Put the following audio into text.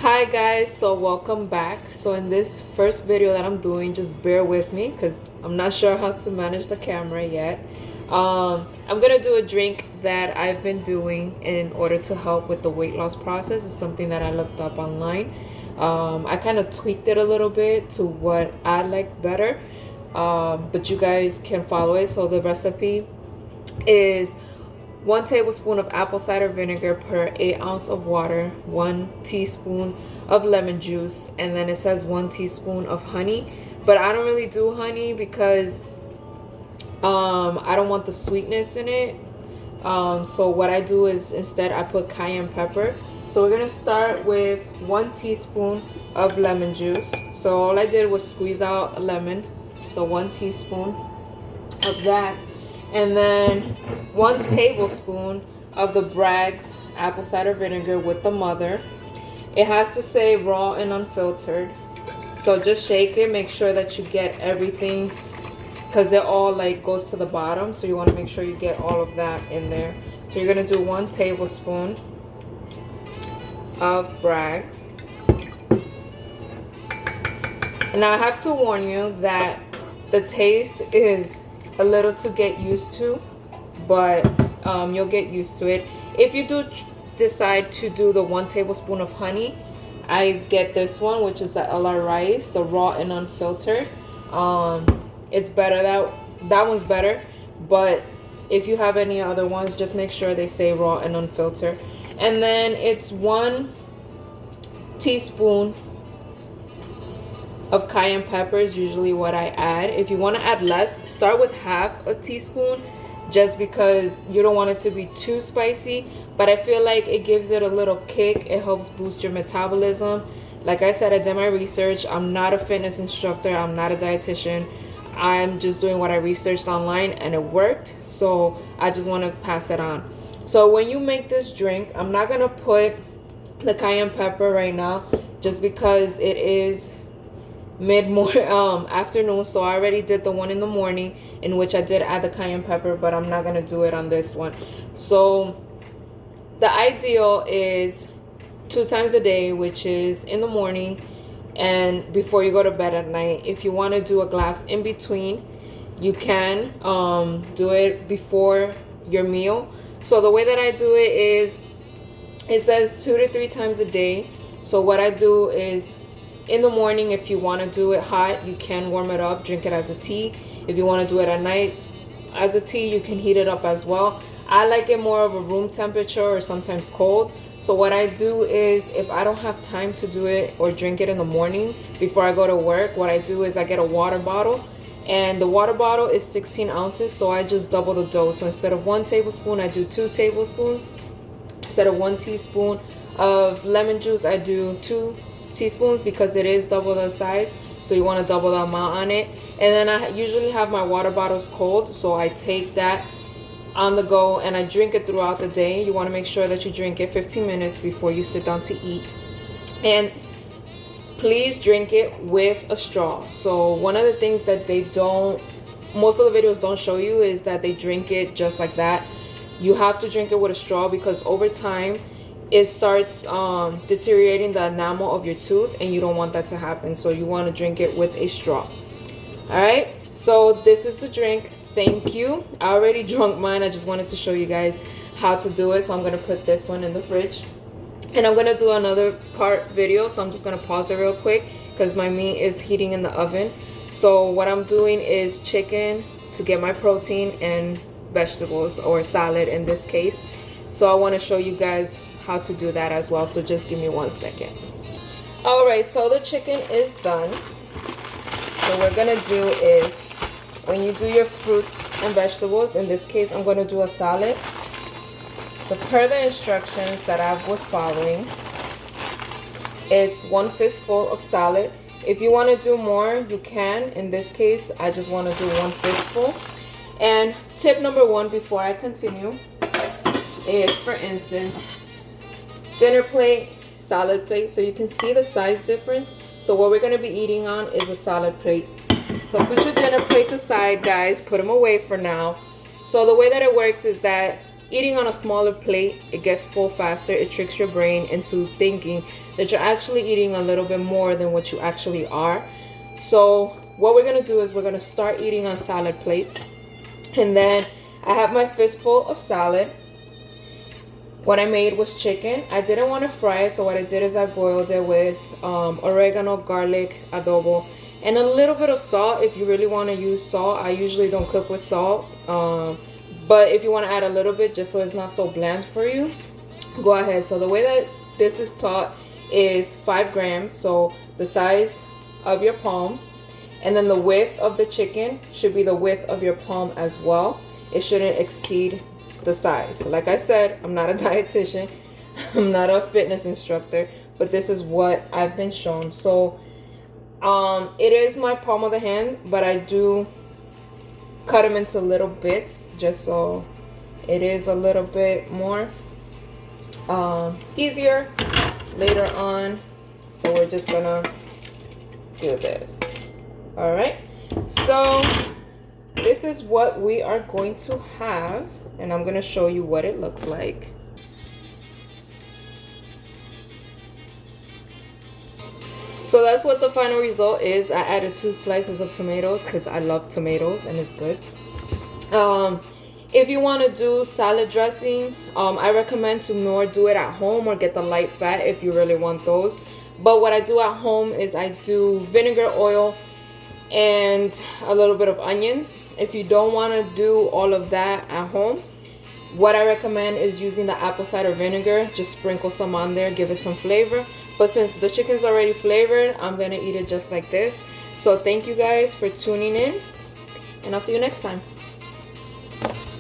Hi guys, so welcome back. So in this first video that I'm doing, just bear with me because I'm not sure how to manage the camera yet. I'm gonna do a drink that I've been doing in order to help with the weight loss process. It's something that I looked up online. I kind of tweaked it a little bit to what I like better, but you guys can follow it. So the recipe is 1 tablespoon of apple cider vinegar per 8 ounce of water, 1 teaspoon of lemon juice, and then it says 1 teaspoon of honey. But I don't really do honey because I don't want the sweetness in it. So what I do is instead I put cayenne pepper. So we're gonna start with 1 teaspoon of lemon juice. So all I did was squeeze out a lemon. So 1 teaspoon of that. And then 1 tablespoon of the Bragg's apple cider vinegar with the mother. It has to say raw and unfiltered. So just shake it, make sure that you get everything because it all like goes to the bottom. So you want to make sure you get all of that in there. So you're going to do 1 tablespoon of Bragg's. And now I have to warn you that the taste is a little to get used to, but you'll get used to it. If you do decide to do the 1 tablespoon of honey, I get this one, which is the yeraliz, the raw and unfiltered. It's better, that one's better, but if you have any other ones, just make sure they say raw and unfiltered. And then it's 1 teaspoon of cayenne pepper is usually what I add. If you want to add less, start with half a teaspoon just because you don't want it to be too spicy, but I feel like it gives it a little kick. It helps boost your metabolism. Like I said, I did my research. I'm not a fitness instructor, I'm not a dietitian. I'm just doing what I researched online and it worked, so I just want to pass it on. So when you make this drink, I'm not gonna put the cayenne pepper right now just because it is afternoon. So I already did the one in the morning in which I did add the cayenne pepper, but I'm not gonna do it on this one. So the ideal is 2 times a day, which is in the morning and before you go to bed at night. If you want to do a glass in between, you can do it before your meal. So the way that I do it is, it says 2 to 3 times a day. So what I do is in the morning, if you want to do it hot, you can warm it up, drink it as a tea. If you want to do it at night as a tea, you can heat it up as well. I like it more of a room temperature or sometimes cold. So what I do is, if I don't have time to do it or drink it in the morning before I go to work, what I do is I get a water bottle, and the water bottle is 16 ounces. So I just double the dose. So instead of 1 tablespoon, I do 2 tablespoons. Instead of 1 teaspoon of lemon juice, I do 2 teaspoons because it is double the size. So you want to double the amount on it. And then I usually have my water bottles cold, so I take that on the go and I drink it throughout the day. You want to make sure that you drink it 15 minutes before you sit down to eat. And please drink it with a straw. So one of the things that most of the videos don't show you is that they drink it just like that. You have to drink it with a straw because over time it starts deteriorating the enamel of your tooth, and you don't want that to happen. So you want to drink it with a straw. All right, so this is the drink. Thank you. I already drunk mine. I just wanted to show you guys how to do it. So I'm going to put this one in the fridge, and I'm going to do another part video. So I'm just going to pause it real quick because my meat is heating in the oven. So what I'm doing is chicken to get my protein and vegetables, or salad in this case. So I want to show you guys how to do that as well. So just give me 1 second. All right, so the chicken is done. So what we're going to do is, when you do your fruits and vegetables, in this case I'm going to do a salad. So per the instructions that I was following, it's 1 fistful of salad. If you want to do more, you can. In this case, I just want to do 1 fistful. And tip number 1 before I continue is, for instance, dinner plate, salad plate. So you can see the size difference. So what we're going to be eating on is a salad plate. So put your dinner plates aside, guys. Put them away for now. So the way that it works is that eating on a smaller plate, it gets full faster. It tricks your brain into thinking that you're actually eating a little bit more than what you actually are. So what we're gonna do is we're gonna start eating on salad plates. And then I have my fistful of salad. What I made was chicken. I didn't want to fry it, so what I did is I boiled it with oregano, garlic, adobo, and a little bit of salt if you really want to use salt. I usually don't cook with salt, but if you want to add a little bit just so it's not so bland for you, go ahead. So the way that this is taught is 5 grams, so the size of your palm, and then the width of the chicken should be the width of your palm as well. It shouldn't exceed the size. Like I said, I'm not a dietitian, I'm not a fitness instructor, but this is what I've been shown. So it is my palm of the hand, but I do cut them into little bits just so it is a little bit more easier later on. So we're just gonna do this. All right, so this is what we are going to have, and I'm going to show you what it looks like. So that's what the final result is. I added 2 slices of tomatoes because I love tomatoes and it's good. If you want to do salad dressing, I recommend to more do it at home or get the light fat if you really want those. But what I do at home is I do vinegar, oil, and a little bit of onions. If you don't want to do all of that at home, what I recommend is using the apple cider vinegar. Just sprinkle some on there, give it some flavor. But since the chicken's already flavored, I'm gonna eat it just like this. So thank you guys for tuning in, and I'll see you next time.